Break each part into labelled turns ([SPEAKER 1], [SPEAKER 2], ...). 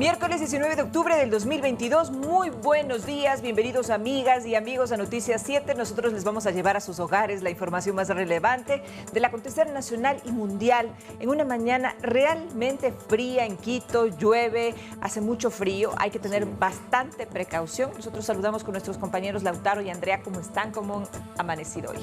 [SPEAKER 1] Miércoles 19 de octubre del 2022, muy buenos días, bienvenidos amigas y amigos a Noticias 7. Nosotros les vamos a llevar a sus hogares la información más relevante del acontecer nacional y mundial. En una mañana realmente fría en Quito, llueve, hace mucho frío, hay que tener bastante precaución. Nosotros saludamos con nuestros compañeros Lautaro y Andrea. ¿Cómo están? ¿Cómo han amanecido hoy?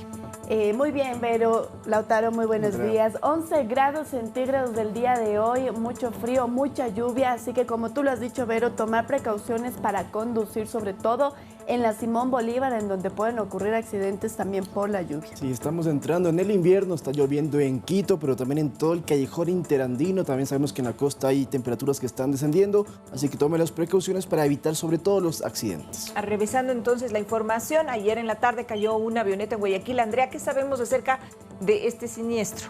[SPEAKER 2] Muy bien, Vero. Lautaro, muy buenos días. 11 grados centígrados del día de hoy, mucho frío, mucha lluvia, así que como tú lo has dicho, Vero, tomar precauciones para conducir, sobre todo en la Simón Bolívar, en donde pueden ocurrir accidentes también por la lluvia.
[SPEAKER 3] Sí, estamos entrando en el invierno, está lloviendo en Quito, pero también en todo el callejón interandino. También sabemos que en la costa hay temperaturas que están descendiendo, así que tome las precauciones para evitar sobre todo los accidentes.
[SPEAKER 1] Revisando entonces la información, ayer en la tarde cayó una avioneta en Guayaquil. Andrea, ¿qué sabemos acerca de este siniestro?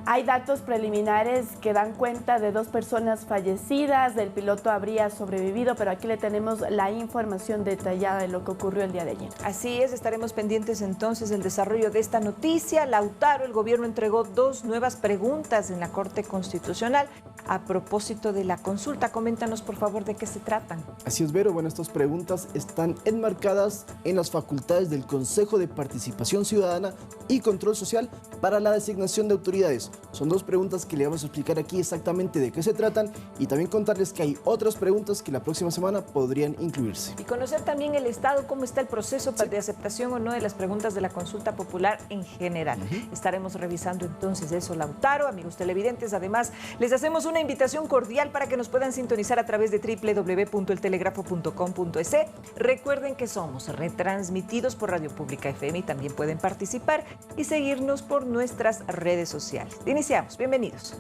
[SPEAKER 2] Hay datos preliminares que dan cuenta de 2 personas fallecidas, del piloto habría sobrevivido, pero aquí le tenemos la información detallada de lo que ocurrió el día de ayer.
[SPEAKER 1] Así es, estaremos pendientes entonces del desarrollo de esta noticia. Lautaro, el gobierno entregó 2 nuevas preguntas en la Corte Constitucional a propósito de la consulta. Coméntanos, por favor, de qué se tratan.
[SPEAKER 3] Así es, Vero. Bueno, estas preguntas están enmarcadas en las facultades del Consejo de Participación Ciudadana y Control Social para la designación de autoridades. Son 2 preguntas que le vamos a explicar aquí exactamente de qué se tratan y también contarles que hay otras preguntas que la próxima semana podrían incluirse.
[SPEAKER 1] Y conocer también el estado, cómo está el proceso de aceptación o no de las preguntas de la consulta popular en general. Estaremos revisando entonces eso, Lautaro. Amigos televidentes, además les hacemos una invitación cordial para que nos puedan sintonizar a través de www.eltelegrafo.com.es. Recuerden que somos retransmitidos por Radio Pública FM y también pueden participar y seguirnos por nuestras redes sociales. Iniciamos, bienvenidos.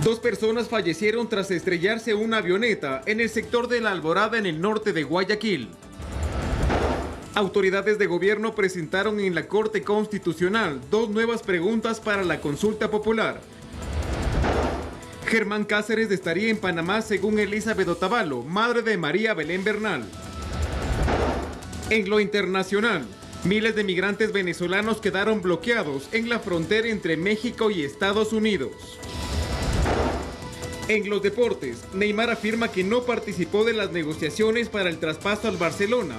[SPEAKER 4] Dos personas fallecieron tras estrellarse una avioneta en el sector de La Alborada, en el norte de Guayaquil. Autoridades de gobierno presentaron en la Corte Constitucional 2 nuevas preguntas para la consulta popular. Germán Cáceres estaría en Panamá según Elizabeth Otavalo, madre de María Belén Bernal. En lo internacional, miles de migrantes venezolanos quedaron bloqueados en la frontera entre México y Estados Unidos. En los deportes, Neymar afirma que no participó de las negociaciones para el traspaso al Barcelona.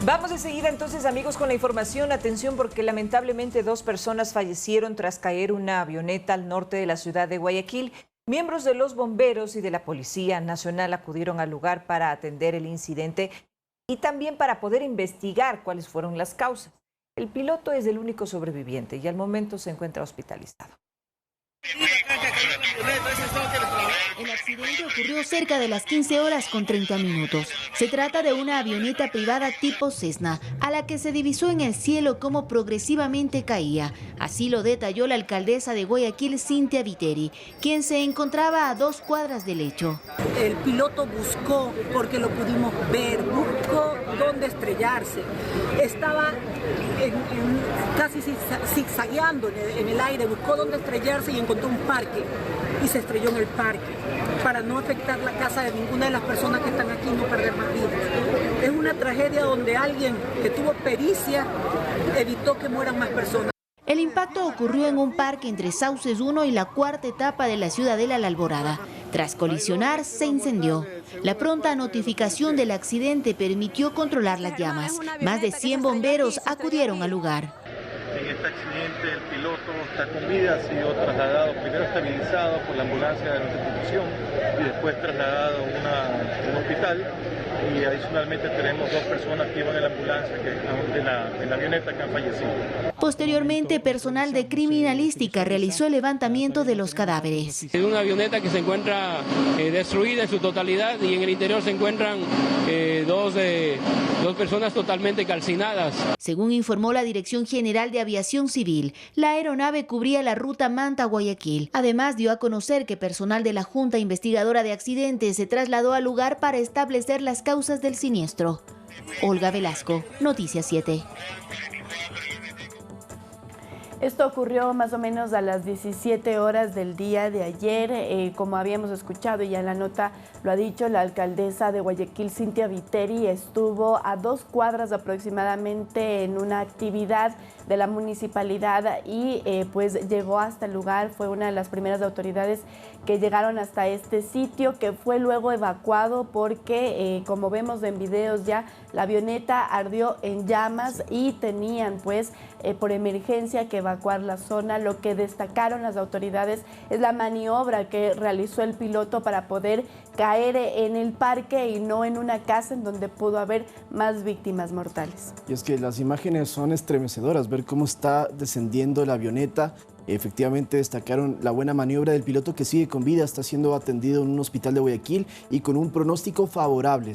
[SPEAKER 1] Vamos de seguida entonces, amigos, con la información. Atención, porque lamentablemente 2 personas fallecieron tras caer una avioneta al norte de la ciudad de Guayaquil. Miembros de los bomberos y de la Policía Nacional acudieron al lugar para atender el incidente y también para poder investigar cuáles fueron las causas. El piloto es el único sobreviviente y al momento se encuentra hospitalizado.
[SPEAKER 5] El accidente ocurrió cerca de las 15 horas con 30 minutos. Se trata de una avioneta privada tipo Cessna, a la que se divisó en el cielo cómo progresivamente caía. Así lo detalló la alcaldesa de Guayaquil, Cintia Viteri, quien se encontraba a 2 cuadras del hecho.
[SPEAKER 6] El piloto buscó, porque lo pudimos ver, buscó dónde estrellarse. Estaba casi zigzagueando en el aire, buscó dónde estrellarse y encontró un parque y se estrelló en el parque para no afectar la casa de ninguna de las personas que están aquí y no perder más vidas. Es una tragedia donde alguien que tuvo pericia evitó que mueran más personas.
[SPEAKER 5] El impacto ocurrió en un parque entre Sauces 1 y la 4ª etapa de la Ciudadela La Alborada. Tras colisionar, se incendió. La pronta notificación del accidente permitió controlar las llamas. Más de 100 bomberos acudieron al lugar.
[SPEAKER 7] En este accidente el piloto está con vida, ha sido trasladado, primero estabilizado por la ambulancia de nuestra institución y después trasladado a un hospital. Y adicionalmente tenemos 2 personas que iban en la ambulancia, en la avioneta, que han fallecido.
[SPEAKER 5] Posteriormente, personal de criminalística realizó el levantamiento de los cadáveres.
[SPEAKER 8] Es una avioneta que se encuentra destruida en su totalidad y en el interior se encuentran 2 personas totalmente calcinadas.
[SPEAKER 5] Según informó la Dirección General de Aviación Civil, la aeronave cubría la ruta Manta-Guayaquil. Además, dio a conocer que personal de la Junta Investigadora de Accidentes se trasladó al lugar para establecer las causas del siniestro. Olga Velasco, Noticias 7.
[SPEAKER 2] Esto ocurrió más o menos a las 17 horas del día de ayer. Como habíamos escuchado y ya en la nota lo ha dicho, la alcaldesa de Guayaquil, Cintia Viteri, estuvo a 2 cuadras aproximadamente en una actividad de la municipalidad y pues llegó hasta el lugar, fue una de las primeras autoridades que llegaron hasta este sitio, que fue luego evacuado porque como vemos en videos ya, la avioneta ardió en llamas y tenían pues por emergencia que evacuar la zona. Lo que destacaron las autoridades es la maniobra que realizó el piloto para poder caer en el parque y no en una casa en donde pudo haber más víctimas mortales.
[SPEAKER 3] Y es que las imágenes son estremecedoras, ver cómo está descendiendo la avioneta. Efectivamente destacaron la buena maniobra del piloto, que sigue con vida, está siendo atendido en un hospital de Guayaquil y con un pronóstico favorable.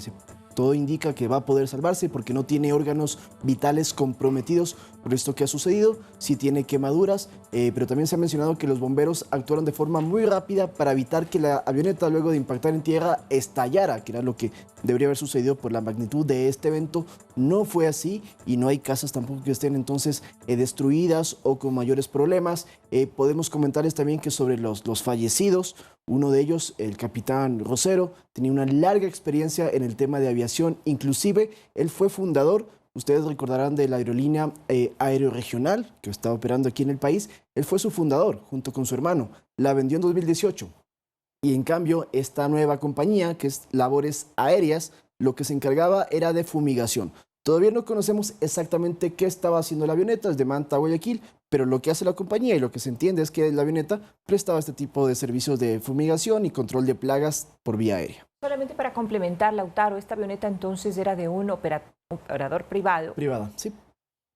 [SPEAKER 3] Todo indica que va a poder salvarse porque no tiene órganos vitales comprometidos por esto que ha sucedido. Sí tiene quemaduras, pero también se ha mencionado que los bomberos actuaron de forma muy rápida para evitar que la avioneta, luego de impactar en tierra, estallara, que era lo que debería haber sucedido por la magnitud de este evento. No fue así y no hay casas tampoco que estén entonces destruidas o con mayores problemas. Podemos comentarles también que sobre los fallecidos, uno de ellos, el capitán Rosero, tenía una larga experiencia en el tema de aviación, inclusive él fue fundador, ustedes recordarán, de la aerolínea Aeroregional, que estaba operando aquí en el país. Él fue su fundador, junto con su hermano. La vendió en 2018. Y en cambio, esta nueva compañía, que es Labores Aéreas, lo que se encargaba era de fumigación. Todavía no conocemos exactamente qué estaba haciendo la avioneta, es de Manta a Guayaquil, pero lo que hace la compañía y lo que se entiende es que la avioneta prestaba este tipo de servicios de fumigación y control de plagas por vía aérea.
[SPEAKER 1] Solamente para complementar, Lautaro, esta avioneta entonces era de un operador privado.
[SPEAKER 3] Privada, sí.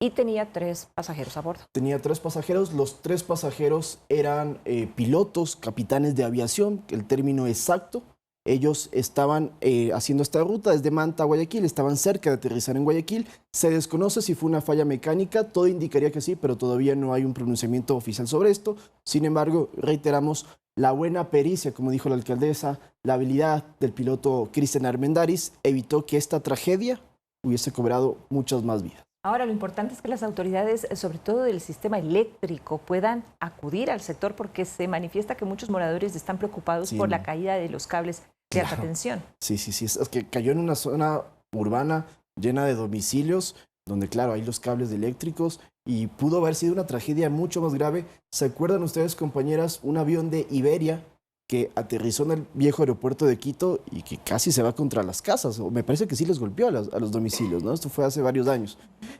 [SPEAKER 1] Y tenía 3 pasajeros a bordo. Tenía
[SPEAKER 3] 3 pasajeros, los 3 pasajeros eran pilotos, capitanes de aviación, el término exacto. Ellos estaban haciendo esta ruta desde Manta a Guayaquil, estaban cerca de aterrizar en Guayaquil. Se desconoce si fue una falla mecánica, todo indicaría que sí, pero todavía no hay un pronunciamiento oficial sobre esto. Sin embargo, reiteramos, la buena pericia, como dijo la alcaldesa, la habilidad del piloto Cristian Armendáriz evitó que esta tragedia hubiese cobrado muchas más vidas.
[SPEAKER 1] Ahora, lo importante es que las autoridades, sobre todo del sistema eléctrico, puedan acudir al sector, porque se manifiesta que muchos moradores están preocupados por la caída de los cables de alta tensión.
[SPEAKER 3] Sí, es que cayó en una zona urbana llena de domicilios, donde claro, hay los cables eléctricos y pudo haber sido una tragedia mucho más grave. ¿Se acuerdan ustedes, compañeras, un avión de Iberia que aterrizó en el viejo aeropuerto de Quito y que casi se va contra las casas? O me parece que sí les golpeó a los domicilios, ¿no? Esto fue hace varios años.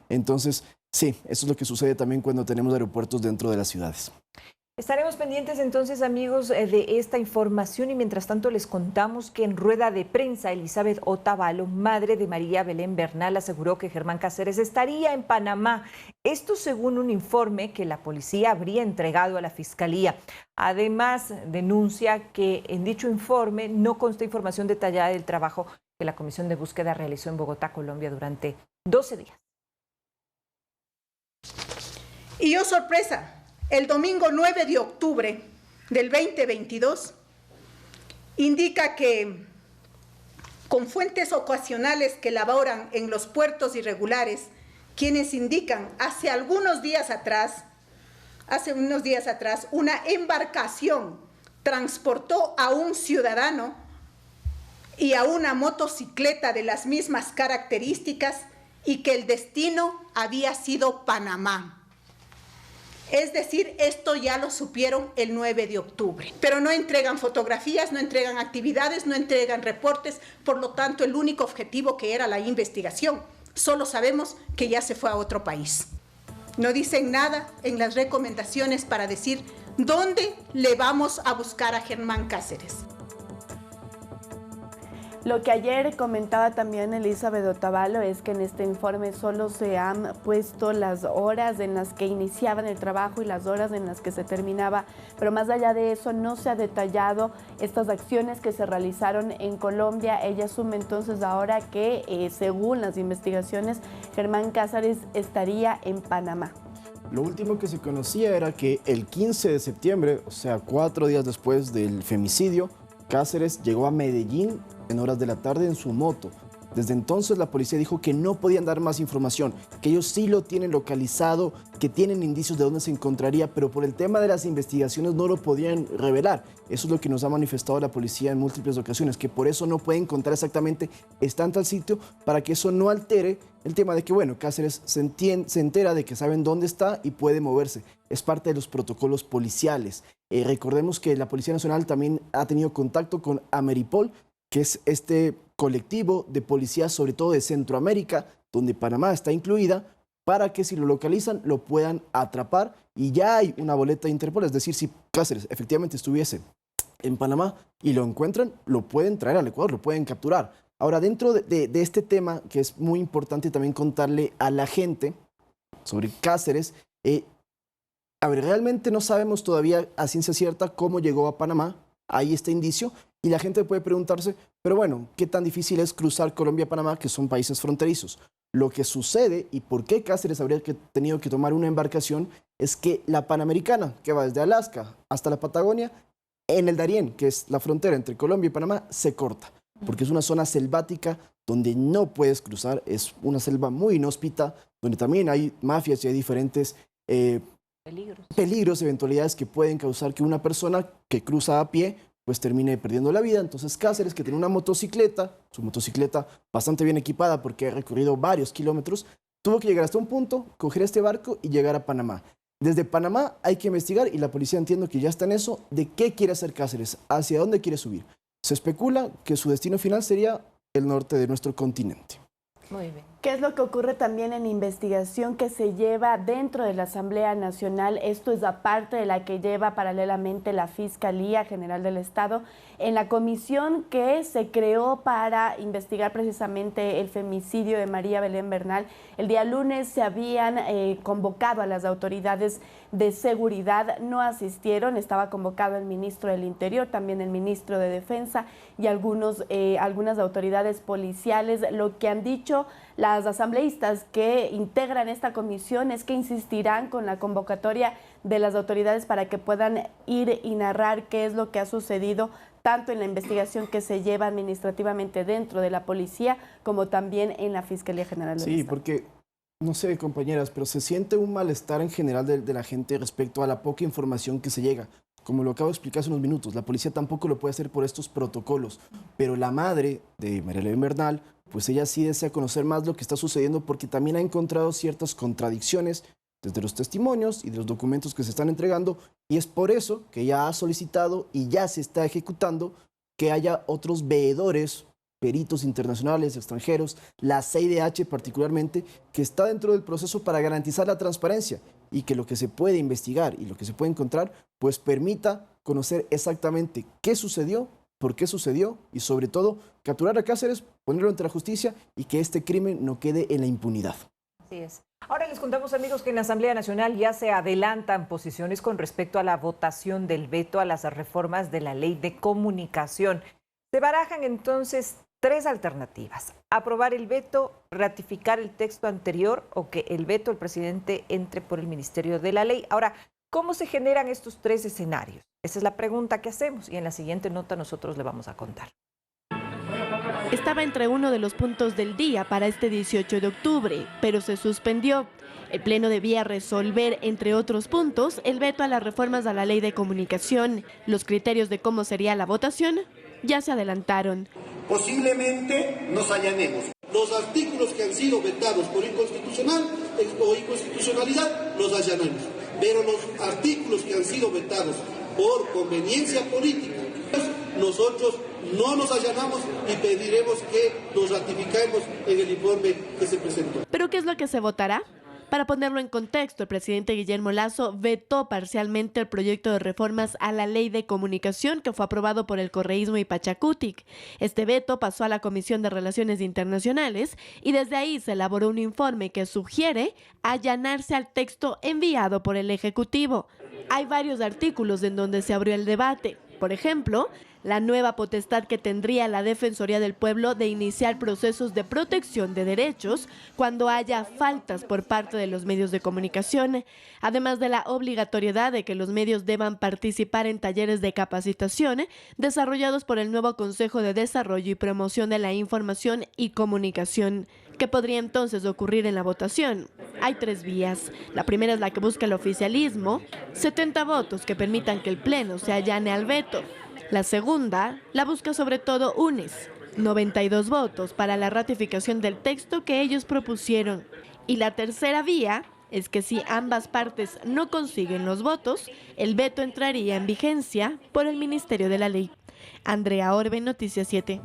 [SPEAKER 3] Entonces, sí, eso es lo que sucede también cuando tenemos aeropuertos dentro de las ciudades.
[SPEAKER 1] Estaremos pendientes entonces, amigos, de esta información, y mientras tanto les contamos que en rueda de prensa Elizabeth Otavalo, madre de María Belén Bernal, aseguró que Germán Cáceres estaría en Panamá. Esto según un informe que la policía habría entregado a la Fiscalía. Además, denuncia que en dicho informe no consta información detallada del trabajo que la Comisión de Búsqueda realizó en Bogotá, Colombia, durante 12 días.
[SPEAKER 9] Y oh, sorpresa. El domingo 9 de octubre del 2022 indica que con fuentes ocasionales que laboran en los puertos irregulares, quienes indican hace unos días atrás, una embarcación transportó a un ciudadano y a una motocicleta de las mismas características y que el destino había sido Panamá. Es decir, esto ya lo supieron el 9 de octubre. Pero no entregan fotografías, no entregan actividades, no entregan reportes. Por lo tanto, el único objetivo que era la investigación, solo sabemos que ya se fue a otro país. No dicen nada en las recomendaciones para decir dónde le vamos a buscar a Germán Cáceres.
[SPEAKER 2] Lo que ayer comentaba también Elizabeth Otavalo es que en este informe solo se han puesto las horas en las que iniciaban el trabajo y las horas en las que se terminaba, pero más allá de eso no se ha detallado estas acciones que se realizaron en Colombia. Ella asume entonces ahora que según las investigaciones Germán Cáceres estaría en Panamá.
[SPEAKER 3] Lo último que se conocía era que el 15 de septiembre, o sea 4 días después del femicidio, Cáceres llegó a Medellín en horas de la tarde en su moto. Desde entonces la policía dijo que no podían dar más información, que ellos sí lo tienen localizado, que tienen indicios de dónde se encontraría, pero por el tema de las investigaciones no lo podían revelar. Eso es lo que nos ha manifestado la policía en múltiples ocasiones, que por eso no pueden contar exactamente está en tal sitio, para que eso no altere el tema de que, bueno, Cáceres se entera de que saben dónde está y puede moverse. Es parte de los protocolos policiales. Recordemos que la Policía Nacional también ha tenido contacto con Ameripol, que es este colectivo de policías, sobre todo de Centroamérica, donde Panamá está incluida, para que si lo localizan lo puedan atrapar, y ya hay una boleta de Interpol, es decir, si Cáceres efectivamente estuviese en Panamá y lo encuentran, lo pueden traer al Ecuador, lo pueden capturar. Ahora, dentro de este tema, que es muy importante también contarle a la gente sobre Cáceres, realmente no sabemos todavía a ciencia cierta cómo llegó a Panamá, hay este indicio, y la gente puede preguntarse, pero bueno, ¿qué tan difícil es cruzar Colombia-Panamá, que son países fronterizos? Lo que sucede y por qué Cáceres habría tenido que tomar una embarcación es que la Panamericana, que va desde Alaska hasta la Patagonia, en el Darién, que es la frontera entre Colombia y Panamá, se corta, porque es una zona selvática donde no puedes cruzar, es una selva muy inhóspita, donde también hay mafias y hay diferentes peligros, eventualidades que pueden causar que una persona que cruza a pie pues termine perdiendo la vida. Entonces Cáceres, que tiene una motocicleta, su motocicleta bastante bien equipada porque ha recorrido varios kilómetros, tuvo que llegar hasta un punto, coger este barco y llegar a Panamá. Desde Panamá hay que investigar, y la policía, entiendo que ya está en eso, de qué quiere hacer Cáceres, hacia dónde quiere subir. Se especula que su destino final sería el norte de nuestro continente.
[SPEAKER 2] Muy bien. ¿Qué es lo que ocurre también en investigación que se lleva dentro de la Asamblea Nacional? Esto es aparte de la que lleva paralelamente la Fiscalía General del Estado en la comisión que se creó para investigar precisamente el femicidio de María Belén Bernal. El día lunes se habían convocado a las autoridades de seguridad, no asistieron, estaba convocado el ministro del Interior, también el ministro de Defensa y algunas autoridades policiales. Lo que han dicho las asambleístas que integran esta comisión es que insistirán con la convocatoria de las autoridades para que puedan ir y narrar qué es lo que ha sucedido tanto en la investigación que se lleva administrativamente dentro de la policía como también en la Fiscalía General del Estado.
[SPEAKER 3] Sí, porque, no sé, compañeras, pero se siente un malestar en general de la gente respecto a la poca información que se llega. Como lo acabo de explicar hace unos minutos, la policía tampoco lo puede hacer por estos protocolos, pero la madre de María Belén Bernal, pues ella sí desea conocer más lo que está sucediendo, porque también ha encontrado ciertas contradicciones desde los testimonios y de los documentos que se están entregando, y es por eso que ella ha solicitado y ya se está ejecutando que haya otros veedores, peritos internacionales, extranjeros, la CIDH particularmente, que está dentro del proceso para garantizar la transparencia y que lo que se puede investigar y lo que se puede encontrar, pues permita conocer exactamente qué sucedió, por qué sucedió y sobre todo capturar a Cáceres, ponerlo ante la justicia y que este crimen no quede en la impunidad.
[SPEAKER 1] Así es. Ahora les contamos, amigos, que en la Asamblea Nacional ya se adelantan posiciones con respecto a la votación del veto a las reformas de la Ley de Comunicación. Se barajan entonces tres alternativas: aprobar el veto, ratificar el texto anterior o que el veto del presidente entre por el Ministerio de la Ley. Ahora, ¿cómo se generan estos tres escenarios? Esa es la pregunta que hacemos y en la siguiente nota nosotros le vamos a contar.
[SPEAKER 2] Estaba entre uno de los puntos del día para este 18 de octubre, pero se suspendió. El Pleno debía resolver, entre otros puntos, el veto a las reformas a la Ley de Comunicación. Los criterios de cómo sería la votación ya se adelantaron.
[SPEAKER 10] Posiblemente nos allanemos. Los artículos que han sido vetados por inconstitucional o inconstitucionalidad los allanemos. Pero los artículos que han sido vetados por conveniencia política, nosotros no nos allanamos y pediremos que nos ratifiquemos en el informe que se presentó.
[SPEAKER 2] ¿Pero qué es lo que se votará? Para ponerlo en contexto, el presidente Guillermo Lasso vetó parcialmente el proyecto de reformas a la Ley de Comunicación que fue aprobado por el correísmo y Pachacutic. Este veto pasó a la Comisión de Relaciones Internacionales y desde ahí se elaboró un informe que sugiere allanarse al texto enviado por el Ejecutivo. Hay varios artículos en donde se abrió el debate. Por ejemplo, la nueva potestad que tendría la Defensoría del Pueblo de iniciar procesos de protección de derechos cuando haya faltas por parte de los medios de comunicación, además de la obligatoriedad de que los medios deban participar en talleres de capacitación desarrollados por el nuevo Consejo de Desarrollo y Promoción de la Información y Comunicación. ¿Qué podría entonces ocurrir en la votación? Hay 3 vías. La primera es la que busca el oficialismo, 70 votos que permitan que el Pleno se allane al veto. La segunda la busca sobre todo UNES, 92 votos para la ratificación del texto que ellos propusieron. Y la tercera vía es que si ambas partes no consiguen los votos, el veto entraría en vigencia por el Ministerio de la Ley. Andrea Orbe, Noticias 7.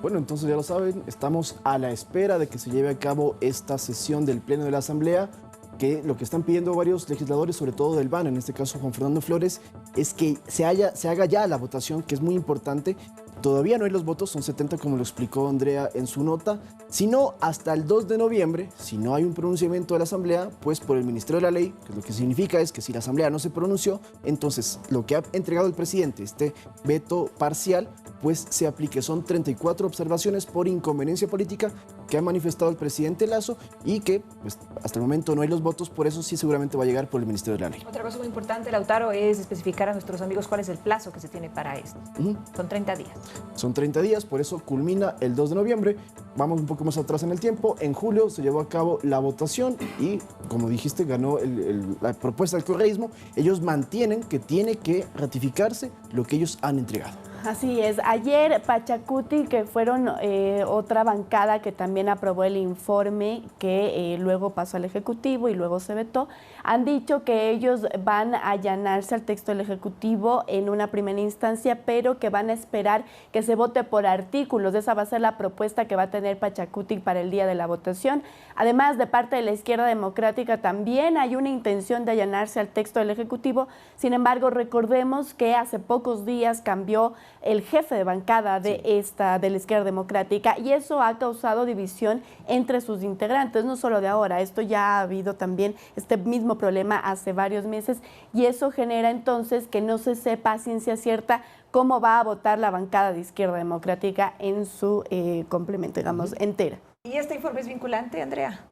[SPEAKER 3] Bueno, entonces ya lo saben, estamos a la espera de que se lleve a cabo esta sesión del Pleno de la Asamblea, que lo que están pidiendo varios legisladores, sobre todo del BAN, en este caso Juan Fernando Flores, es que se haga ya la votación, que es muy importante. Todavía no hay los votos, son 70 como lo explicó Andrea en su nota, sino hasta el 2 de noviembre, si no hay un pronunciamiento de la Asamblea, pues por el Ministerio de la Ley, que lo que significa es que si la Asamblea no se pronunció, entonces lo que ha entregado el presidente, este veto parcial, pues se aplique. Son 34 observaciones por inconveniencia política que ha manifestado el presidente Lasso y que pues, hasta el momento no hay los votos, por eso sí seguramente va a llegar por el Ministerio de la Ley.
[SPEAKER 1] Otra cosa muy importante, Lautaro, es especificar a nuestros amigos cuál es el plazo que se tiene para esto. Son 30 días.
[SPEAKER 3] Son 30 días, por eso culmina el 2 de noviembre. Vamos un poco más atrás en el tiempo. En julio se llevó a cabo la votación y, como dijiste, ganó la propuesta del correísmo. Ellos mantienen que tiene que ratificarse lo que ellos han entregado.
[SPEAKER 2] Así es. Ayer Pachacuti, que fueron otra bancada que también aprobó el informe que luego pasó al Ejecutivo y luego se vetó, han dicho que ellos van a allanarse al texto del Ejecutivo en una primera instancia, pero que van a esperar que se vote por artículos. Esa va a ser la propuesta que va a tener Pachacuti para el día de la votación. Además, de parte de la izquierda democrática también hay una intención de allanarse al texto del Ejecutivo. Sin embargo, recordemos que hace pocos días cambió el jefe de bancada de la izquierda democrática y eso ha causado división entre sus integrantes, no solo de ahora, esto ya ha habido también este mismo problema hace varios meses y eso genera entonces que no se sepa a ciencia cierta cómo va a votar la bancada de izquierda democrática en su complemento, digamos, entera.
[SPEAKER 1] ¿Y este informe es vinculante, Andrea?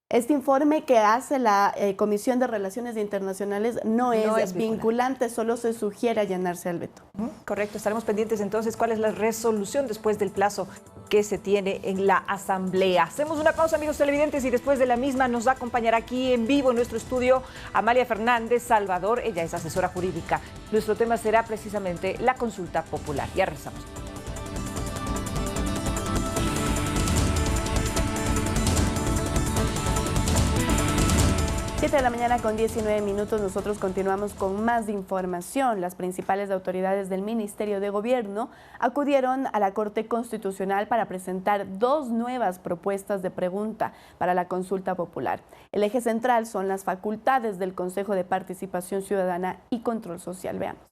[SPEAKER 2] Este informe que hace la Comisión de Relaciones Internacionales no es vinculante, solo se sugiere allanarse al veto.
[SPEAKER 1] Correcto, estaremos pendientes entonces cuál es la resolución después del plazo que se tiene en la Asamblea. Hacemos una pausa, amigos televidentes, y después de la misma nos acompañará aquí en vivo en nuestro estudio Amalia Fernández Salvador, ella es asesora jurídica. Nuestro tema será precisamente la consulta popular. Ya regresamos.
[SPEAKER 2] 7 de la mañana con 19 minutos, nosotros continuamos con más información. Las principales autoridades del Ministerio de Gobierno acudieron a la Corte Constitucional para presentar 2 nuevas propuestas de pregunta para la consulta popular. El eje central son las facultades del Consejo de Participación Ciudadana y Control Social. Veamos.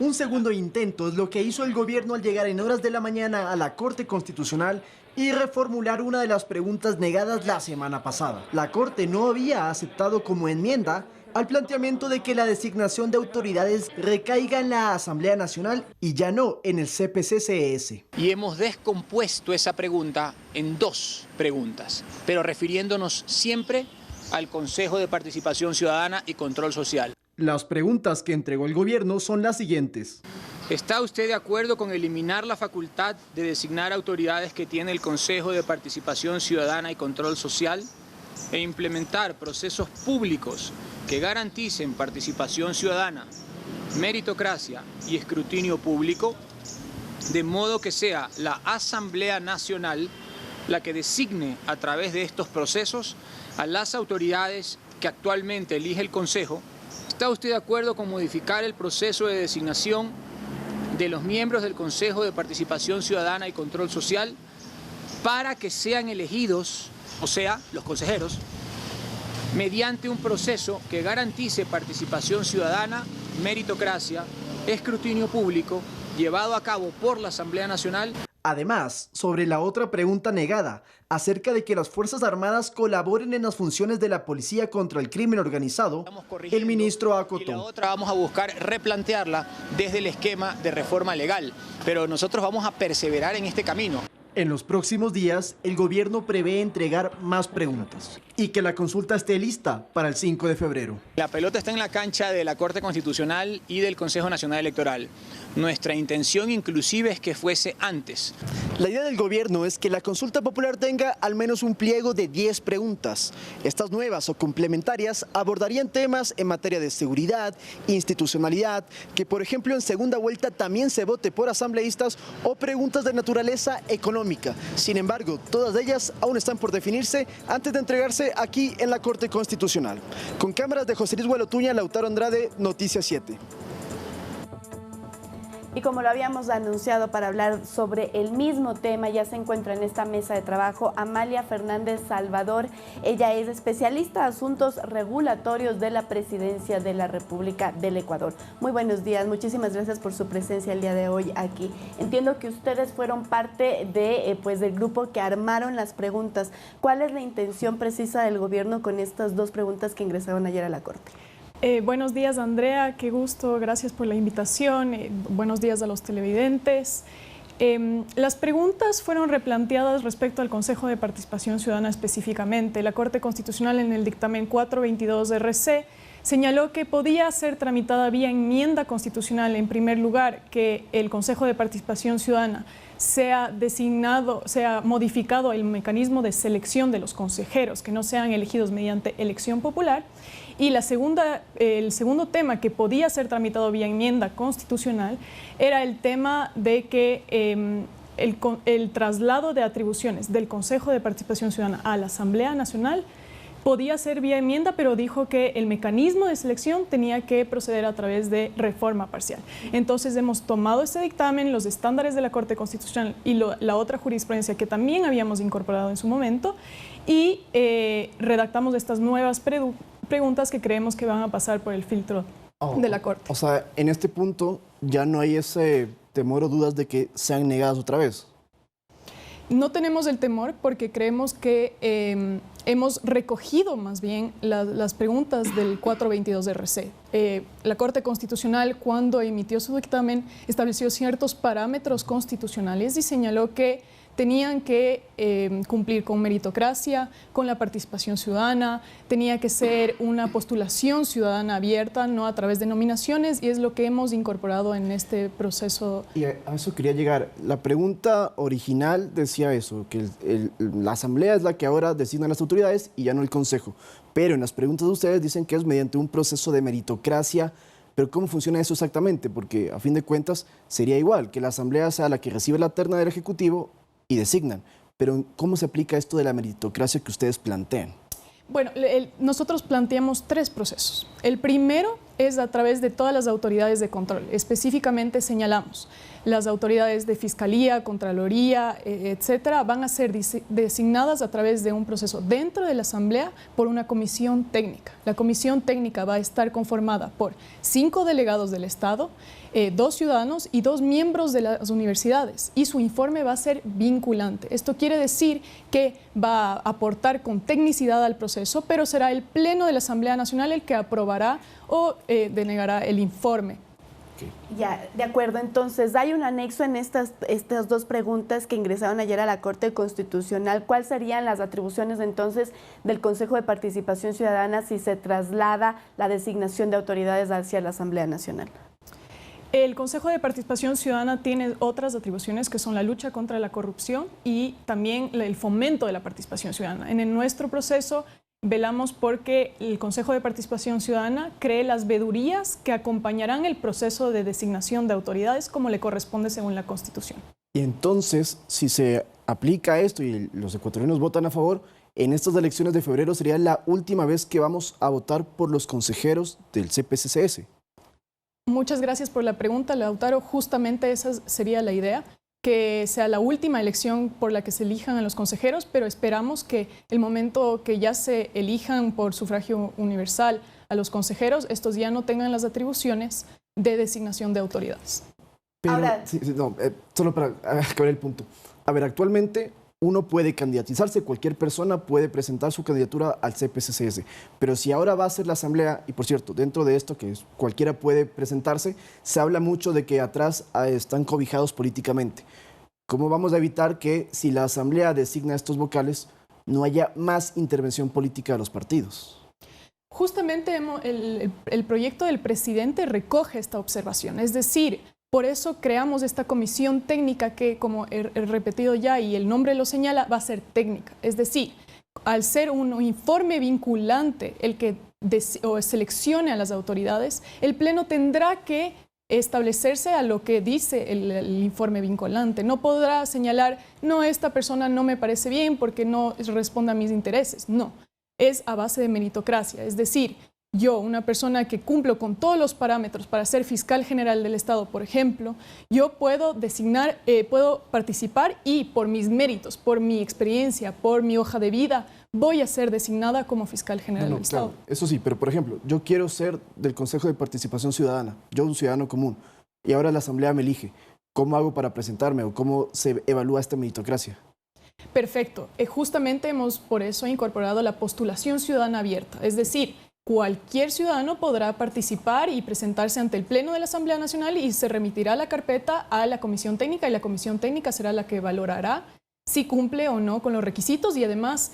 [SPEAKER 11] Un segundo intento es lo que hizo el gobierno al llegar en horas de la mañana a la Corte Constitucional y reformular una de las preguntas negadas la semana pasada. La Corte no había aceptado como enmienda al planteamiento de que la designación de autoridades recaiga en la Asamblea Nacional y ya no en el CPCCS.
[SPEAKER 12] Y hemos descompuesto esa pregunta en 2 preguntas, pero refiriéndonos siempre al Consejo de Participación Ciudadana y Control Social.
[SPEAKER 11] Las preguntas que entregó el gobierno son las siguientes.
[SPEAKER 12] ¿Está usted de acuerdo con eliminar la facultad de designar autoridades que tiene el Consejo de Participación Ciudadana y Control Social e implementar procesos públicos que garanticen participación ciudadana, meritocracia y escrutinio público, de modo que sea la Asamblea Nacional la que designe a través de estos procesos a las autoridades que actualmente elige el Consejo? ¿Está usted de acuerdo con modificar el proceso de designación de los miembros del Consejo de Participación Ciudadana y Control Social para que sean elegidos, o sea, los consejeros, mediante un proceso que garantice participación ciudadana, meritocracia, escrutinio público, llevado a cabo por la Asamblea Nacional?
[SPEAKER 11] Además, sobre la otra pregunta negada, acerca de que las Fuerzas Armadas colaboren en las funciones de la policía contra el crimen organizado, el ministro acotó.
[SPEAKER 12] Y la otra vamos a buscar replantearla desde el esquema de reforma legal, pero nosotros vamos a perseverar en este camino.
[SPEAKER 11] En los próximos días, el gobierno prevé entregar más preguntas y que la consulta esté lista para el 5 de febrero.
[SPEAKER 12] La pelota está en la cancha de la Corte Constitucional y del Consejo Nacional Electoral. Nuestra intención inclusive es que fuese antes.
[SPEAKER 3] La idea del gobierno es que la consulta popular tenga al menos un pliego de 10 preguntas. Estas nuevas o complementarias abordarían temas en materia de seguridad, institucionalidad, que por ejemplo en segunda vuelta también se vote por asambleístas, o preguntas de naturaleza económica. Sin embargo, todas ellas aún están por definirse antes de entregarse aquí en la Corte Constitucional. Con cámaras de José Luis Gualotuña, Lautaro Andrade, Noticias 7.
[SPEAKER 2] Y como lo habíamos anunciado, para hablar sobre el mismo tema, ya se encuentra en esta mesa de trabajo Amalia Fernández Salvador. Ella es especialista en asuntos regulatorios de la Presidencia de la República del Ecuador. Muy buenos días, muchísimas gracias por su presencia el día de hoy aquí. Entiendo que ustedes fueron parte del grupo que armaron las preguntas. ¿Cuál es la intención precisa del gobierno con estas dos preguntas que ingresaron ayer a la Corte?
[SPEAKER 13] Buenos días, Andrea, qué gusto, gracias por la invitación. Buenos días a los televidentes. Las preguntas fueron replanteadas respecto al Consejo de Participación Ciudadana específicamente. La Corte Constitucional en el dictamen 422 RC señaló que podía ser tramitada vía enmienda constitucional, en primer lugar, que el Consejo de Participación Ciudadana sea modificado el mecanismo de selección de los consejeros, que no sean elegidos mediante elección popular. Y el segundo tema que podía ser tramitado vía enmienda constitucional era el tema de que el traslado de atribuciones del Consejo de Participación Ciudadana a la Asamblea Nacional podía ser vía enmienda, pero dijo que el mecanismo de selección tenía que proceder a través de reforma parcial. Entonces hemos tomado este dictamen, los estándares de la Corte Constitucional y la otra jurisprudencia que también habíamos incorporado en su momento, y redactamos estas nuevas preguntas que creemos que van a pasar por el filtro de la Corte.
[SPEAKER 3] O sea, en este punto ya no hay ese temor o dudas de que sean negadas otra vez.
[SPEAKER 13] No tenemos el temor porque creemos que hemos recogido más bien las preguntas del 422 RC. La Corte Constitucional, cuando emitió su dictamen, estableció ciertos parámetros constitucionales y señaló que tenían que cumplir con meritocracia, con la participación ciudadana, tenía que ser una postulación ciudadana abierta, no a través de nominaciones, y es lo que hemos incorporado en este proceso.
[SPEAKER 3] Y a eso quería llegar. La pregunta original decía eso, que la Asamblea es la que ahora designa las autoridades y ya no el Consejo. Pero en las preguntas de ustedes dicen que es mediante un proceso de meritocracia. Pero ¿cómo funciona eso exactamente? Porque a fin de cuentas sería igual, que la Asamblea sea la que recibe la terna del Ejecutivo y designan. Pero ¿cómo se aplica esto de la meritocracia que ustedes plantean?
[SPEAKER 13] Bueno, nosotros planteamos tres procesos. El primero es a través de todas las autoridades de control. Específicamente señalamos las autoridades de Fiscalía, Contraloría, etcétera, van a ser designadas a través de un proceso dentro de la Asamblea por una comisión técnica. La comisión técnica va a estar conformada por 5 delegados del Estado, 2 ciudadanos y 2 miembros de las universidades, y su informe va a ser vinculante. Esto quiere decir que va a aportar con tecnicidad al proceso, pero será el Pleno de la Asamblea Nacional el que aprobará o denegará el informe.
[SPEAKER 2] Ya, de acuerdo. Entonces, hay un anexo en estas dos preguntas que ingresaron ayer a la Corte Constitucional. ¿Cuáles serían las atribuciones entonces del Consejo de Participación Ciudadana si se traslada la designación de autoridades hacia la Asamblea Nacional?
[SPEAKER 13] El Consejo de Participación Ciudadana tiene otras atribuciones que son la lucha contra la corrupción y también el fomento de la participación ciudadana. En nuestro proceso velamos porque el Consejo de Participación Ciudadana cree las vedurías que acompañarán el proceso de designación de autoridades como le corresponde según la Constitución.
[SPEAKER 3] Y entonces, si se aplica esto y los ecuatorianos votan a favor, en estas elecciones de febrero sería la última vez que vamos a votar por los consejeros del CPCCS.
[SPEAKER 13] Muchas gracias por la pregunta, Lautaro. Justamente esa sería la idea, que sea la última elección por la que se elijan a los consejeros, pero esperamos que el momento que ya se elijan por sufragio universal a los consejeros, estos ya no tengan las atribuciones de designación de autoridades.
[SPEAKER 3] Pero,
[SPEAKER 2] Ahora,
[SPEAKER 3] solo para acabar el punto. A ver, actualmente uno puede candidatizarse, cualquier persona puede presentar su candidatura al CPCCS, pero si ahora va a ser la asamblea, y por cierto, dentro de esto, que cualquiera puede presentarse, se habla mucho de que atrás están cobijados políticamente. ¿Cómo vamos a evitar que si la asamblea designa estos vocales, no haya más intervención política de los partidos?
[SPEAKER 13] Justamente el proyecto del presidente recoge esta observación, es decir, por eso creamos esta comisión técnica que, como he repetido ya y el nombre lo señala, va a ser técnica. Es decir, al ser un informe vinculante el que seleccione a las autoridades, el Pleno tendrá que establecerse a lo que dice el informe vinculante. No podrá señalar, no, esta persona no me parece bien porque no responde a mis intereses. No, es a base de meritocracia. Es decir, yo, una persona que cumplo con todos los parámetros para ser fiscal general del Estado, por ejemplo, yo puedo designar, puedo participar y por mis méritos, por mi experiencia, por mi hoja de vida, voy a ser designada como fiscal general del Estado.
[SPEAKER 3] Claro, eso sí, pero por ejemplo, yo quiero ser del Consejo de Participación Ciudadana, yo un ciudadano común, y ahora la Asamblea me elige. ¿Cómo hago para presentarme o cómo se evalúa esta meritocracia?
[SPEAKER 13] Perfecto. Justamente hemos por eso incorporado la postulación ciudadana abierta, es decir, cualquier ciudadano podrá participar y presentarse ante el Pleno de la Asamblea Nacional y se remitirá la carpeta a la Comisión Técnica y la Comisión Técnica será la que valorará si cumple o no con los requisitos y además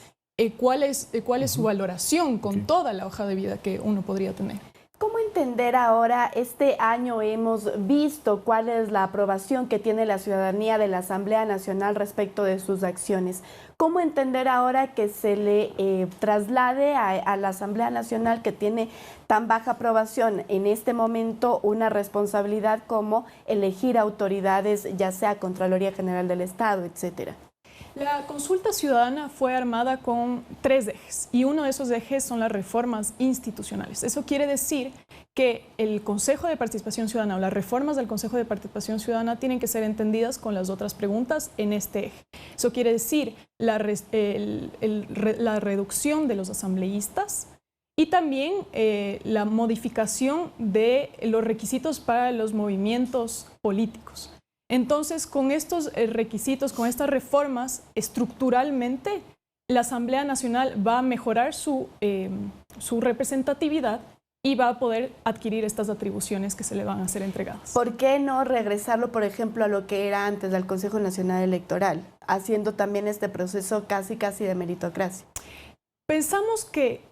[SPEAKER 13] cuál es su valoración con toda la hoja de vida que uno podría tener.
[SPEAKER 2] ¿Cómo entender ahora, este año hemos visto cuál es la aprobación que tiene la ciudadanía de la Asamblea Nacional respecto de sus acciones? ¿Cómo entender ahora que se le traslade a la Asamblea Nacional, que tiene tan baja aprobación en este momento, una responsabilidad como elegir autoridades, ya sea Contraloría General del Estado, etcétera?
[SPEAKER 13] La consulta ciudadana fue armada con 3 ejes y uno de esos ejes son las reformas institucionales. Eso quiere decir que el Consejo de Participación Ciudadana o las reformas del Consejo de Participación Ciudadana tienen que ser entendidas con las otras preguntas en este eje. Eso quiere decir la reducción de los asambleístas y también la modificación de los requisitos para los movimientos políticos. Entonces, con estos requisitos, con estas reformas, estructuralmente, la Asamblea Nacional va a mejorar su representatividad y va a poder adquirir estas atribuciones que se le van a ser entregadas.
[SPEAKER 2] ¿Por qué no regresarlo, por ejemplo, a lo que era antes del Consejo Nacional Electoral, haciendo también este proceso casi de meritocracia?
[SPEAKER 13] Pensamos que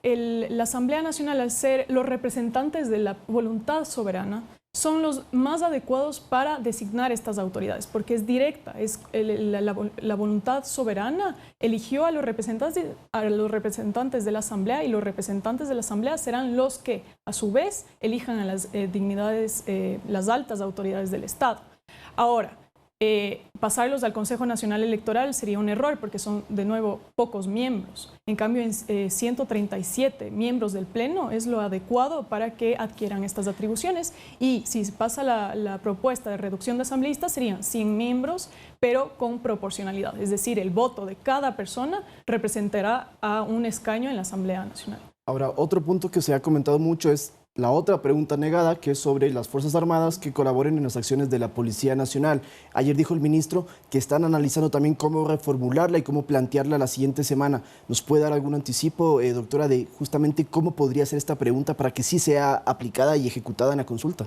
[SPEAKER 13] la Asamblea Nacional, al ser los representantes de la voluntad soberana, son los más adecuados para designar estas autoridades, porque es directa, la voluntad soberana eligió a los representantes de la Asamblea y los representantes de la Asamblea serán los que, a su vez, elijan a las dignidades, las altas autoridades del Estado. Ahora, pasarlos al Consejo Nacional Electoral sería un error porque son, de nuevo, pocos miembros. En cambio, 137 miembros del Pleno es lo adecuado para que adquieran estas atribuciones y si pasa la propuesta de reducción de asambleístas serían 100 miembros, pero con proporcionalidad. Es decir, el voto de cada persona representará a un escaño en la Asamblea Nacional.
[SPEAKER 3] Ahora, otro punto que se ha comentado mucho es la otra pregunta negada, que es sobre las Fuerzas Armadas que colaboren en las acciones de la Policía Nacional. Ayer dijo el ministro que están analizando también cómo reformularla y cómo plantearla la siguiente semana. ¿Nos puede dar algún anticipo, doctora, de justamente cómo podría ser esta pregunta para que sí sea aplicada y ejecutada en la consulta?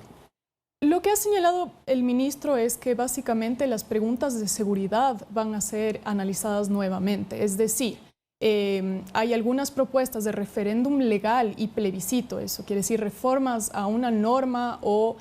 [SPEAKER 13] Lo que ha señalado el ministro es que básicamente las preguntas de seguridad van a ser analizadas nuevamente. Es decir, hay algunas propuestas de referéndum legal y plebiscito, eso quiere decir reformas a una norma o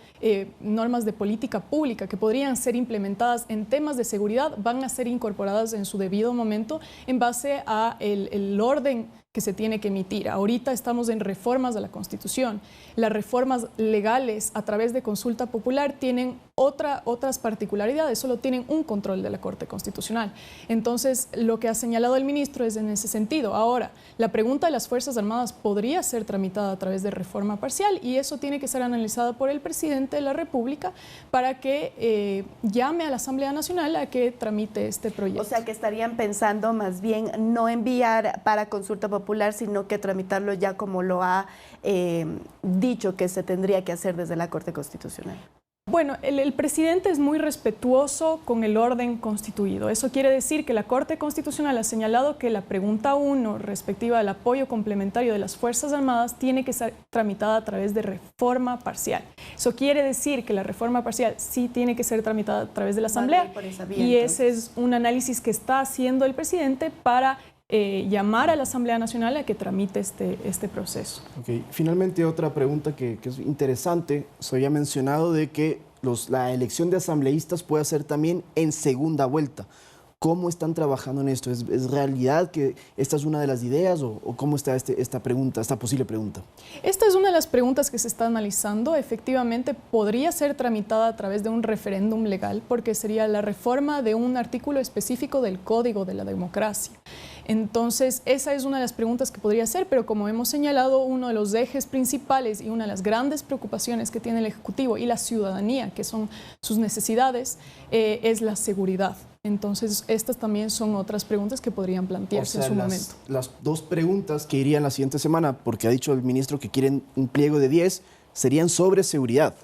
[SPEAKER 13] normas de política pública que podrían ser implementadas en temas de seguridad, van a ser incorporadas en su debido momento en base a el orden que se tiene que emitir. Ahorita estamos en reformas de la Constitución. Las reformas legales a través de consulta popular tienen otras particularidades, solo tienen un control de la Corte Constitucional. Entonces, lo que ha señalado el ministro es en ese sentido. Ahora, la pregunta de las Fuerzas Armadas podría ser tramitada a través de reforma parcial y eso tiene que ser analizado por el presidente de la República para que llame a la Asamblea Nacional a que tramite este proyecto.
[SPEAKER 2] O sea, que estarían pensando más bien no enviar para consulta popular, sino que tramitarlo ya como lo ha dicho que se tendría que hacer desde la Corte Constitucional.
[SPEAKER 13] Bueno, el presidente es muy respetuoso con el orden constituido. Eso quiere decir que la Corte Constitucional ha señalado que la pregunta 1, respectiva del apoyo complementario de las Fuerzas Armadas, tiene que ser tramitada a través de reforma parcial. Eso quiere decir que la reforma parcial sí tiene que ser tramitada a través de la Asamblea, y ese es un análisis que está haciendo el presidente para llamar a la Asamblea Nacional a que tramite este proceso.
[SPEAKER 3] Okay. Finalmente, otra pregunta que es interesante. Se había mencionado de que la elección de asambleístas puede ser también en segunda vuelta. ¿Cómo están trabajando en esto? ¿Es realidad que esta es una de las ideas o cómo está esta posible pregunta?
[SPEAKER 13] Esta es una de las preguntas que se está analizando. Efectivamente, podría ser tramitada a través de un referéndum legal porque sería la reforma de un artículo específico del Código de la Democracia. Entonces, esa es una de las preguntas que podría ser, pero como hemos señalado, uno de los ejes principales y una de las grandes preocupaciones que tiene el Ejecutivo y la ciudadanía, que son sus necesidades, es la seguridad. Entonces, estas también son otras preguntas que podrían plantearse en su momento.
[SPEAKER 3] Las dos preguntas que irían la siguiente semana, porque ha dicho el ministro que quieren un pliego de 10, serían sobre seguridad.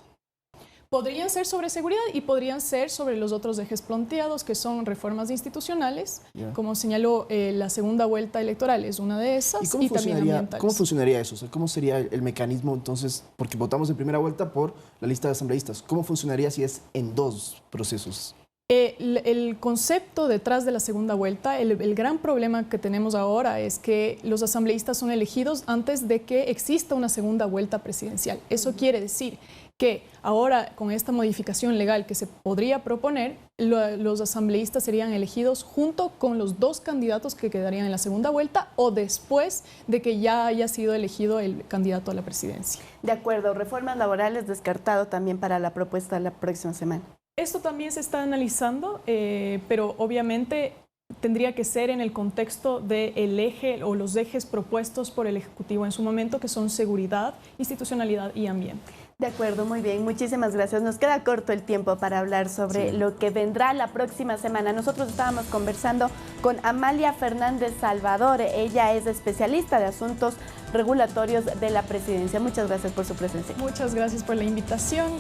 [SPEAKER 13] Podrían ser sobre seguridad y podrían ser sobre los otros ejes planteados, que son reformas institucionales, como señaló la segunda vuelta electoral, es una de esas, y también ambientales.
[SPEAKER 3] ¿Cómo funcionaría eso? O sea, ¿cómo sería el mecanismo entonces? Porque votamos en primera vuelta por la lista de asambleístas. ¿Cómo funcionaría si es en dos procesos?
[SPEAKER 13] El concepto detrás de la segunda vuelta, el gran problema que tenemos ahora es que los asambleístas son elegidos antes de que exista una segunda vuelta presidencial. Eso quiere decir que ahora, con esta modificación legal que se podría proponer, los asambleístas serían elegidos junto con los dos candidatos que quedarían en la segunda vuelta o después de que ya haya sido elegido el candidato a la presidencia.
[SPEAKER 2] De acuerdo, reformas laborales descartado también para la propuesta de la próxima semana.
[SPEAKER 13] Esto también se está analizando, pero obviamente tendría que ser en el contexto del eje o los ejes propuestos por el Ejecutivo en su momento, que son seguridad, institucionalidad y ambiente.
[SPEAKER 2] De acuerdo, muy bien. Muchísimas gracias. Nos queda corto el tiempo para hablar sobre lo que vendrá la próxima semana. Nosotros estábamos conversando con Amalia Fernández Salvador. Ella es especialista de asuntos regulatorios de la presidencia. Muchas gracias por su presencia.
[SPEAKER 13] Muchas gracias por la invitación.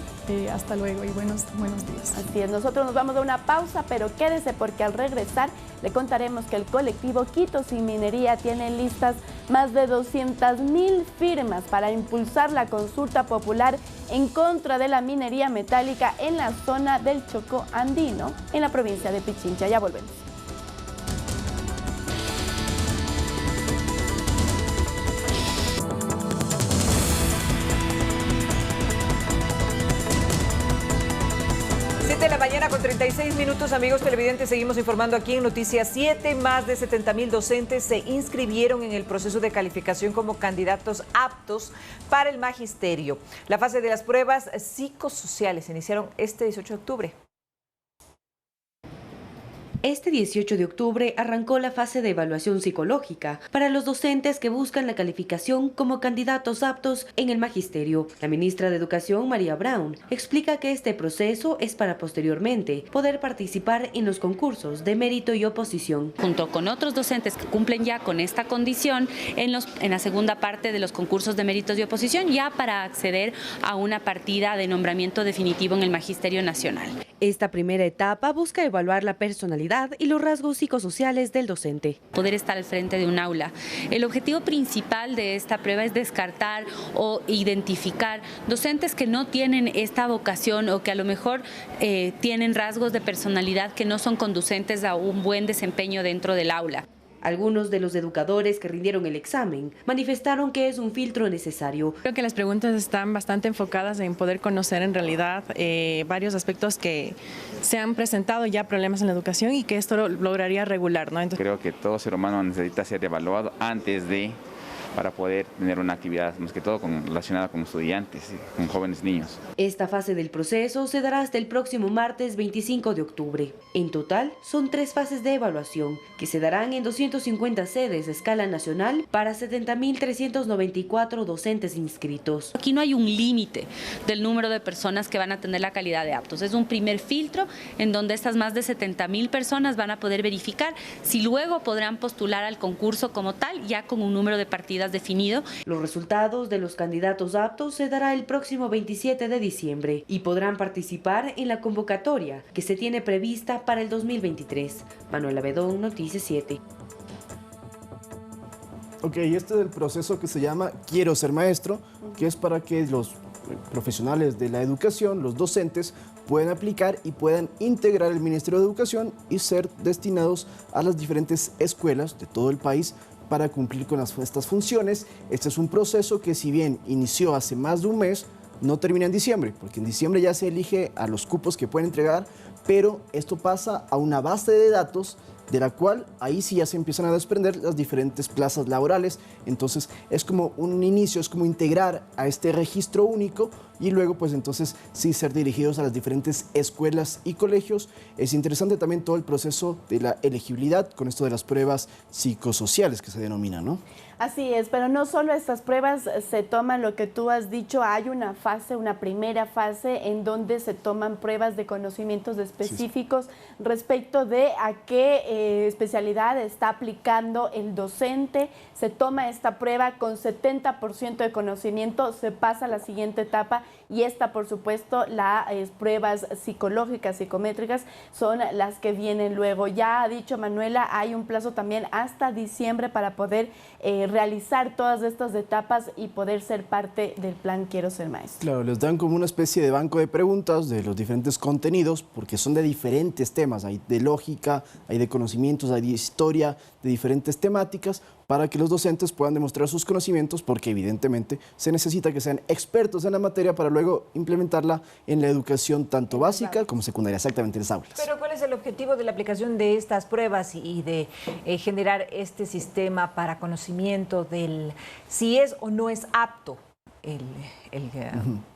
[SPEAKER 13] Hasta luego y buenos días.
[SPEAKER 2] Así es. Nosotros nos vamos a una pausa, pero quédese porque al regresar le contaremos que el colectivo Quito Sin Minería tiene listas más de 200.000 firmas para impulsar la consulta popular en contra de la minería metálica en la zona del Chocó andino, en la provincia de Pichincha. Ya volvemos.
[SPEAKER 1] De la mañana con 36 minutos, amigos televidentes, seguimos informando aquí en Noticias 7. Más de 70.000 docentes se inscribieron en el proceso de calificación como candidatos aptos para el magisterio. La fase de las pruebas psicosociales iniciaron este 18 de octubre.
[SPEAKER 14] Este 18 de octubre arrancó la fase de evaluación psicológica para los docentes que buscan la calificación como candidatos aptos en el magisterio. La ministra de Educación, María Brown, explica que este proceso es para posteriormente poder participar en los concursos de mérito y oposición.
[SPEAKER 15] Junto con otros docentes que cumplen ya con esta condición en la segunda parte de los concursos de méritos y oposición, ya para acceder a una partida de nombramiento definitivo en el Magisterio Nacional.
[SPEAKER 14] Esta primera etapa busca evaluar la personalidad y los rasgos psicosociales del docente.
[SPEAKER 15] Poder estar al frente de un aula. El objetivo principal de esta prueba es descartar o identificar docentes que no tienen esta vocación o que a lo mejor tienen rasgos de personalidad que no son conducentes a un buen desempeño dentro del aula.
[SPEAKER 14] Algunos de los educadores que rindieron el examen manifestaron que es un filtro necesario.
[SPEAKER 16] Creo que las preguntas están bastante enfocadas en poder conocer en realidad varios aspectos que se han presentado ya problemas en la educación y que esto lo lograría regular, ¿no?
[SPEAKER 17] Creo que todo ser humano necesita ser evaluado antes de para poder tener una actividad más que todo relacionada con estudiantes, con jóvenes niños.
[SPEAKER 14] Esta fase del proceso se dará hasta el próximo martes 25 de octubre. En total, son 3 fases de evaluación que se darán en 250 sedes a escala nacional para 70.394 docentes inscritos.
[SPEAKER 15] Aquí no hay un límite del número de personas que van a tener la calidad de aptos. Es un primer filtro en donde estas más de 70.000 personas van a poder verificar si luego podrán postular al concurso como tal, ya con un número de partidas partidas definido.
[SPEAKER 14] Los resultados de los candidatos aptos se dará el próximo 27 de diciembre y podrán participar en la convocatoria que se tiene prevista para el 2023. Manuela Bedón, Noticias 7.
[SPEAKER 3] Ok, este es el proceso que se llama Quiero ser maestro, que es para que los profesionales de la educación, los docentes, puedan aplicar y puedan integrar el Ministerio de Educación y ser destinados a las diferentes escuelas de todo el país para cumplir con estas funciones. Este es un proceso que, si bien inició hace más de un mes, no termina en diciembre, porque en diciembre ya se elige a los cupos que pueden entregar, pero esto pasa a una base de datos de la cual ahí sí ya se empiezan a desprender las diferentes plazas laborales. Entonces es como un inicio, es como integrar a este registro único y luego pues entonces sí ser dirigidos a las diferentes escuelas y colegios. Es interesante también todo el proceso de la elegibilidad con esto de las pruebas psicosociales que se denominan, ¿no?
[SPEAKER 2] Así es, pero no solo estas pruebas se toman lo que tú has dicho, hay una fase, una primera fase en donde se toman pruebas de conocimientos específicos respecto de a qué especialidad está aplicando el docente. Se toma esta prueba con 70% de conocimiento, se pasa a la siguiente etapa y esta, por supuesto, las pruebas psicológicas, psicométricas, son las que vienen luego. Ya ha dicho Manuela, hay un plazo también hasta diciembre para poder realizar todas estas etapas y poder ser parte del plan Quiero ser maestro.
[SPEAKER 3] Claro, les dan como una especie de banco de preguntas de los diferentes contenidos, porque son de diferentes temas, hay de lógica, hay de conocimientos, hay de historia, de diferentes temáticas, para que los docentes puedan demostrar sus conocimientos, porque evidentemente se necesita que sean expertos en la materia para luego implementarla en la educación tanto básica como secundaria, exactamente en las aulas.
[SPEAKER 1] Pero ¿cuál es el objetivo de la aplicación de estas pruebas y de generar este sistema para conocimiento del si es o no es apto el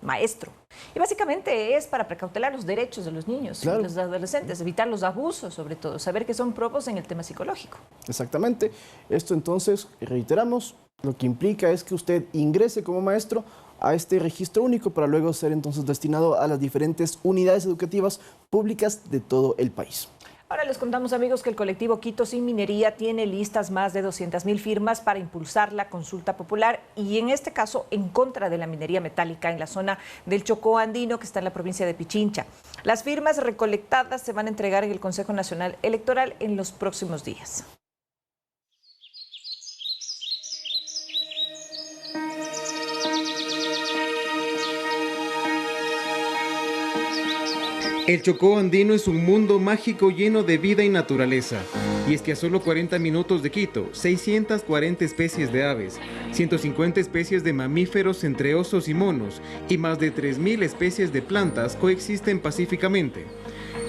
[SPEAKER 1] maestro? Y básicamente es para precautelar los derechos de los niños, claro, y los adolescentes, evitar los abusos, sobre todo, saber que son probos en el tema psicológico.
[SPEAKER 3] Exactamente. Esto entonces, reiteramos, lo que implica es que usted ingrese como maestro a este registro único para luego ser entonces destinado a las diferentes unidades educativas públicas de todo el país.
[SPEAKER 1] Ahora les contamos, amigos, que el colectivo Quito Sin Minería tiene listas más de 200.000 firmas para impulsar la consulta popular y en este caso en contra de la minería metálica en la zona del Chocó Andino, que está en la provincia de Pichincha. Las firmas recolectadas se van a entregar en el Consejo Nacional Electoral en los próximos días.
[SPEAKER 4] El Chocó Andino es un mundo mágico lleno de vida y naturaleza. Y es que a solo 40 minutos de Quito, 640 especies de aves, 150 especies de mamíferos entre osos y monos y más de 3.000 especies de plantas coexisten pacíficamente.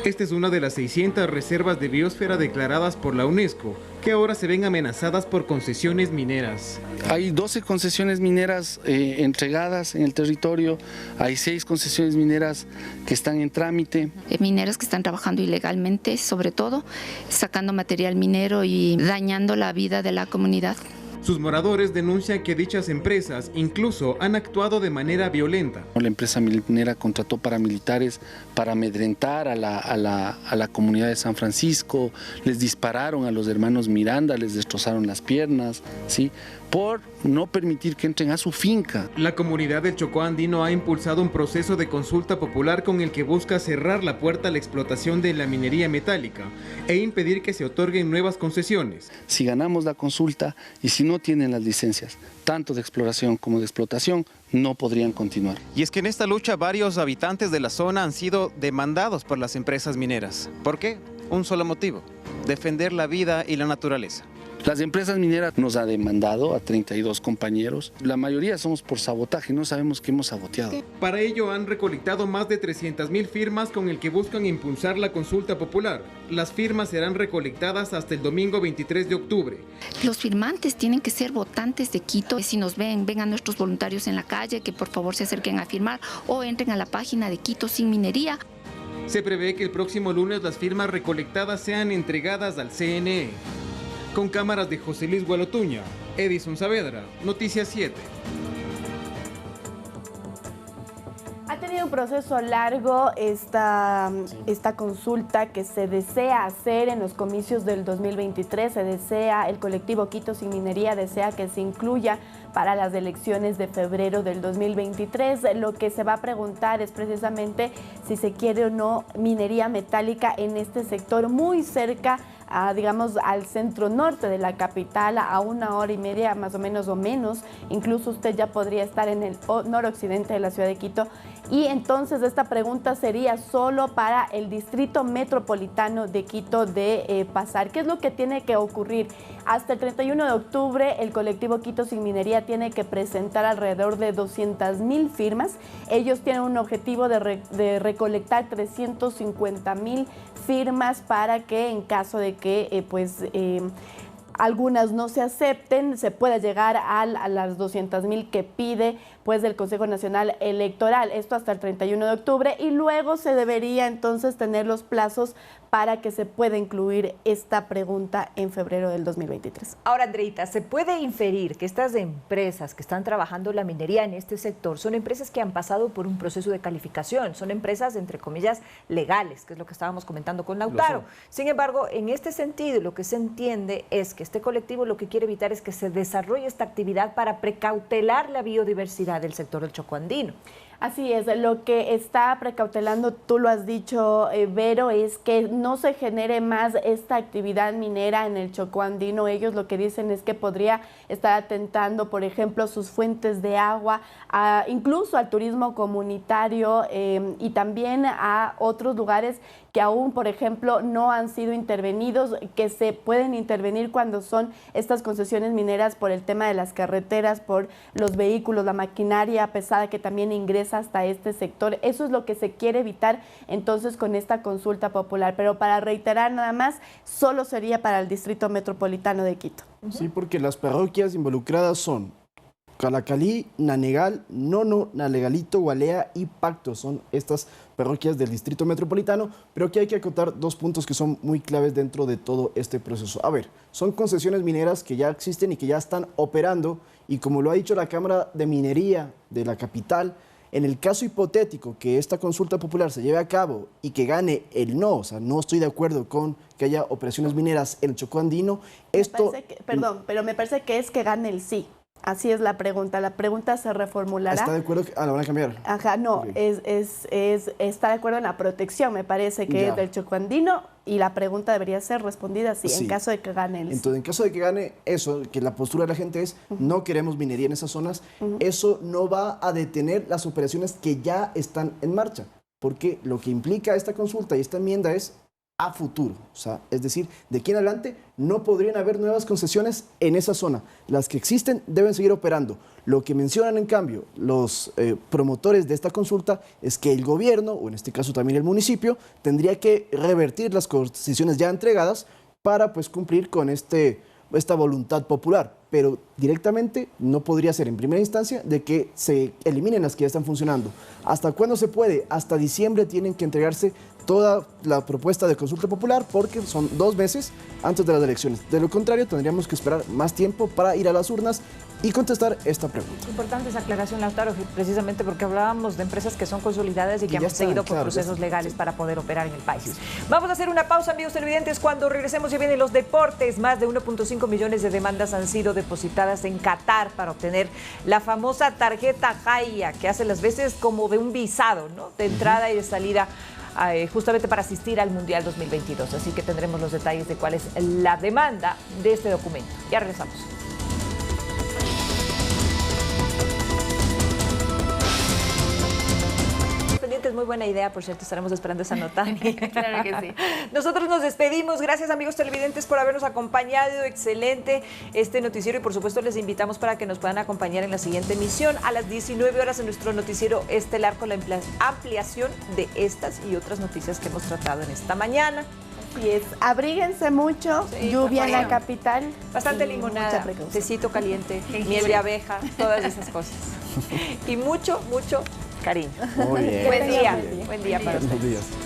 [SPEAKER 4] Esta es una de las 600 reservas de biosfera declaradas por la UNESCO, que ahora se ven amenazadas por concesiones mineras.
[SPEAKER 18] Hay 12 concesiones mineras entregadas en el territorio, hay 6 concesiones mineras que están en trámite.
[SPEAKER 19] Mineros que están trabajando ilegalmente, sobre todo, sacando material minero y dañando la vida de la comunidad.
[SPEAKER 4] Sus moradores denuncian que dichas empresas incluso han actuado de manera violenta.
[SPEAKER 18] La empresa minera contrató paramilitares para amedrentar a la comunidad de San Francisco, les dispararon a los hermanos Miranda, les destrozaron las piernas, ¿sí?, por no permitir que entren a su finca.
[SPEAKER 4] La comunidad del Chocó Andino ha impulsado un proceso de consulta popular con el que busca cerrar la puerta a la explotación de la minería metálica e impedir que se otorguen nuevas concesiones.
[SPEAKER 18] Si ganamos la consulta y si no tienen las licencias, tanto de exploración como de explotación, no podrían continuar.
[SPEAKER 20] Y es que en esta lucha varios habitantes de la zona han sido demandados por las empresas mineras. ¿Por qué? Un solo motivo: defender la vida y la naturaleza.
[SPEAKER 18] Las empresas mineras nos han demandado a 32 compañeros. La mayoría somos por sabotaje, no sabemos qué hemos saboteado.
[SPEAKER 4] Para ello han recolectado más de 300.000 firmas con el que buscan impulsar la consulta popular. Las firmas serán recolectadas hasta el domingo 23 de octubre.
[SPEAKER 19] Los firmantes tienen que ser votantes de Quito. Si nos ven a nuestros voluntarios en la calle, que por favor se acerquen a firmar o entren a la página de Quito Sin Minería.
[SPEAKER 4] Se prevé que el próximo lunes las firmas recolectadas sean entregadas al CNE. Con cámaras de José Luis Gualotuña, Edison Saavedra, Noticias 7.
[SPEAKER 2] Ha tenido un proceso largo esta consulta que se desea hacer en los comicios del 2023. El colectivo Quito Sin Minería desea que se incluya para las elecciones de febrero del 2023. Lo que se va a preguntar es precisamente si se quiere o no minería metálica en este sector muy cerca digamos, al centro norte de la capital, a 1 hora y media más o menos, incluso usted ya podría estar en el noroccidente de la ciudad de Quito. Y entonces esta pregunta sería solo para el distrito metropolitano de Quito de pasar. ¿Qué es lo que tiene que ocurrir? Hasta el 31 de octubre el colectivo Quito Sin Minería tiene que presentar alrededor de 200.000 firmas. Ellos tienen un objetivo de recolectar 350.000 firmas para que en caso de que algunas no se acepten, se pueda llegar a las 200.000 que pide pues el Consejo Nacional Electoral, esto hasta el 31 de octubre, y luego se debería entonces tener los plazos para que se pueda incluir esta pregunta en febrero del 2023.
[SPEAKER 1] Ahora, Andreita, ¿se puede inferir que estas empresas que están trabajando la minería en este sector son empresas que han pasado por un proceso de calificación? Son empresas, entre comillas, legales, que es lo que estábamos comentando con Lautaro. Sin embargo, en este sentido, lo que se entiende es que este colectivo lo que quiere evitar es que se desarrolle esta actividad para precautelar la biodiversidad del sector del Chocó andino.
[SPEAKER 2] Así es, lo que está precautelando, tú lo has dicho, Vero, es que no se genere más esta actividad minera en el Chocó andino. Ellos lo que dicen es que podría estar atentando, por ejemplo, sus fuentes de agua, incluso al turismo comunitario y también a otros lugares que aún, por ejemplo, no han sido intervenidos, que se pueden intervenir cuando son estas concesiones mineras por el tema de las carreteras, por los vehículos, la maquinaria pesada que también ingresa hasta este sector. Eso es lo que se quiere evitar entonces con esta consulta popular. Pero para reiterar nada más, solo sería para el Distrito Metropolitano de Quito.
[SPEAKER 3] Sí, porque las parroquias involucradas son Calacalí, Nanegal, Nono, Nalegalito, Gualea y Pacto. Son estas parroquias del Distrito Metropolitano, pero aquí hay que acotar 2 puntos que son muy claves dentro de todo este proceso. A ver, son concesiones mineras que ya existen y que ya están operando, y como lo ha dicho la Cámara de Minería de la capital, en el caso hipotético que esta consulta popular se lleve a cabo y que gane el no, o sea, no estoy de acuerdo con que haya operaciones mineras en el Chocó andino, esto...
[SPEAKER 2] pero me parece que es que gane el sí. Así es la pregunta se reformulará.
[SPEAKER 3] ¿Está de acuerdo? La van a cambiar.
[SPEAKER 2] Ajá, no,
[SPEAKER 3] Okay.
[SPEAKER 2] está de acuerdo en la protección, me parece que es del Chocó andino, y la pregunta debería ser respondida sí, en caso de que gane el sí.
[SPEAKER 3] Entonces, en caso de que gane eso, que la postura de la gente es no queremos minería en esas zonas, eso no va a detener las operaciones que ya están en marcha, porque lo que implica esta consulta y esta enmienda es a futuro, o sea, es decir, de aquí en adelante no podrían haber nuevas concesiones en esa zona. Las que existen deben seguir operando. Lo que mencionan, en cambio, los promotores de esta consulta es que el gobierno, o en este caso también el municipio, tendría que revertir las concesiones ya entregadas para pues cumplir con esta voluntad popular, pero directamente no podría ser en primera instancia de que se eliminen las que ya están funcionando. ¿Hasta cuándo se puede? Hasta diciembre tienen que entregarse toda la propuesta de consulta popular, porque son 2 meses antes de las elecciones. De lo contrario, tendríamos que esperar más tiempo para ir a las urnas y contestar esta pregunta.
[SPEAKER 1] Importante esa aclaración, Lautaro, precisamente porque hablábamos de empresas que son consolidadas y que han seguido por procesos legales para poder operar en el país. Vamos a hacer una pausa, amigos televidentes. Cuando regresemos ya vienen los deportes. Más de 1.5 millones de demandas han sido depositadas en Qatar para obtener la famosa tarjeta Jaya, que hace las veces como de un visado, ¿no? De entrada y de salida, justamente para asistir al Mundial 2022. Así que tendremos los detalles de cuál es la demanda de este documento. Ya regresamos. Es muy buena idea, por cierto, estaremos esperando esa nota.
[SPEAKER 2] Claro que sí.
[SPEAKER 1] Nosotros nos despedimos. Gracias, amigos televidentes, por habernos acompañado. Excelente este noticiero, y por supuesto les invitamos para que nos puedan acompañar en la siguiente emisión a las 19 horas en nuestro noticiero estelar con la ampliación de estas y otras noticias que hemos tratado en esta mañana.
[SPEAKER 2] Así es, abríguense mucho, lluvia en la capital.
[SPEAKER 1] Bastante limonada, tecito caliente, miel de abeja, todas esas cosas. Y mucho, mucho cariño.
[SPEAKER 3] Muy bien.
[SPEAKER 1] Buen día para ustedes.